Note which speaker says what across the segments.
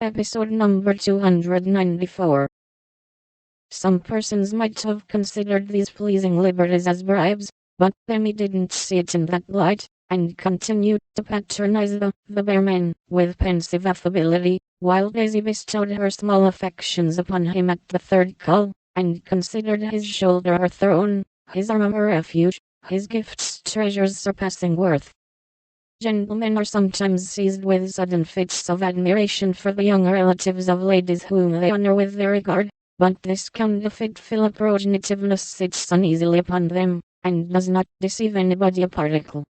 Speaker 1: Episode number 294. Some persons might have considered these pleasing liberties as bribes, but Demi didn't see it in that light, and continued to patronize the bearman with pensive affability, while Daisy bestowed her small affections upon him at the third call, and considered his shoulder her throne, his arm a refuge, his gifts treasures surpassing worth. Gentlemen are sometimes seized with sudden fits of admiration for the young relatives of ladies whom they honor with their regard, but this counterfeit philoprogenitiveness sits uneasily upon them, and does not deceive anybody a particle.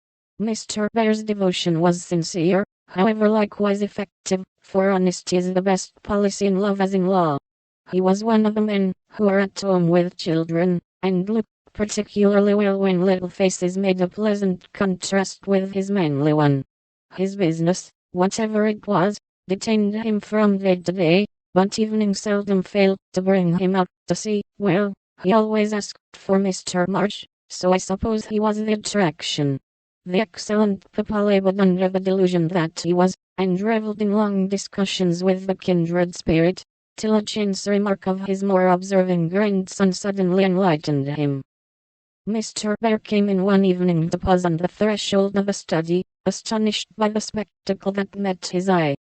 Speaker 1: Mr. Bear's devotion was sincere, however likewise effective, for honesty is the best policy in love as in law. He was one of the men who are at home with children, and looked particularly well when little faces made a pleasant contrast with his manly one. His business, whatever it was, detained him from day to day, but evening seldom failed to bring him out to sea. Well, he always asked for Mr. March, so I suppose he was the attraction. The excellent papa labored under the delusion that he was, and reveled in long discussions with the kindred spirit, till a chance remark of his more observing grandson suddenly enlightened him. Mr. Bear came in one evening to pause on the threshold of a study, astonished by the spectacle that met his eye.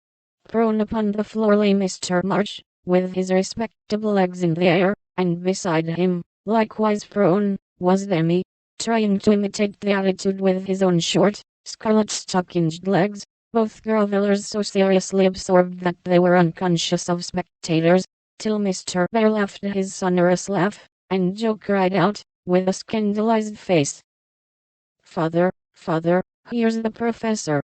Speaker 1: Prone upon the floor lay Mr. March, with his respectable legs in the air, and beside him, likewise prone, was Demi, trying to imitate the attitude with his own short, scarlet-stockinged legs, both grovellers so seriously absorbed that they were unconscious of spectators, till Mr. Bear laughed his sonorous laugh, and Joe cried out, with a scandalized face, "Father, father, here's the professor."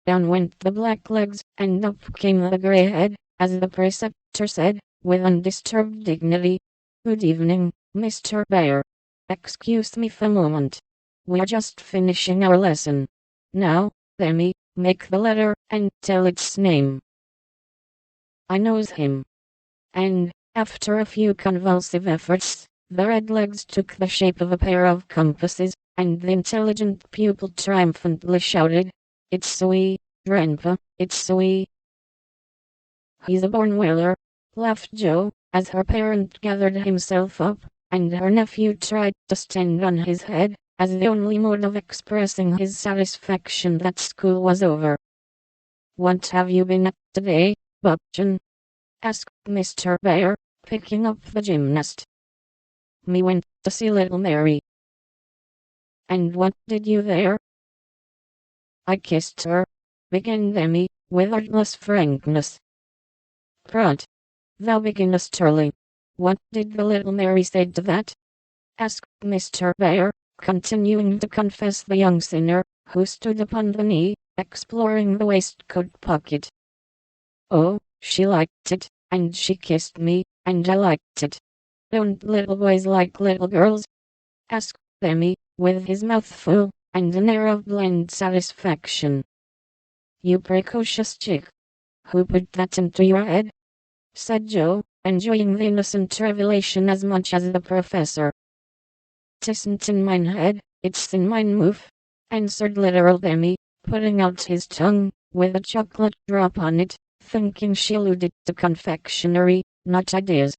Speaker 1: Down went the black legs, and up came the grey head, as the preceptor said, with undisturbed dignity, "Good evening, Mr. Bear. Excuse me for a moment. We're just finishing our lesson. Now, Demi, make the letter, and tell its name." I knows him. And, after a few convulsive efforts, the red legs took the shape of a pair of compasses, and the intelligent pupil triumphantly shouted, "It's so Grandpa, it's so "He's a born whaler," laughed Joe, as her parent gathered himself up, and her nephew tried to stand on his head, as the only mode of expressing his satisfaction that school was over. "What have you been at today, Bubchen?" asked Mr. Bear, picking up the gymnast. "Me went to see little Mary." "And what did you there?" "I kissed her," began Demi, with artless frankness. "Prut! Thou beginnest early. What did the little Mary say to that?" asked Mr. Bear, continuing to confess the young sinner, who stood upon the knee, exploring the waistcoat pocket. "Oh, she liked it, and she kissed me, and I liked it. Don't little boys like little girls?" asked Demi, with his mouth full, and an air of bland satisfaction. "You precocious chick! Who put that into your head?" said Joe, enjoying the innocent revelation as much as the professor. "'Tisn't in mine head, it's in mine mouth," answered literal Demi, putting out his tongue, with a chocolate drop on it, thinking she alluded to confectionery, not ideas.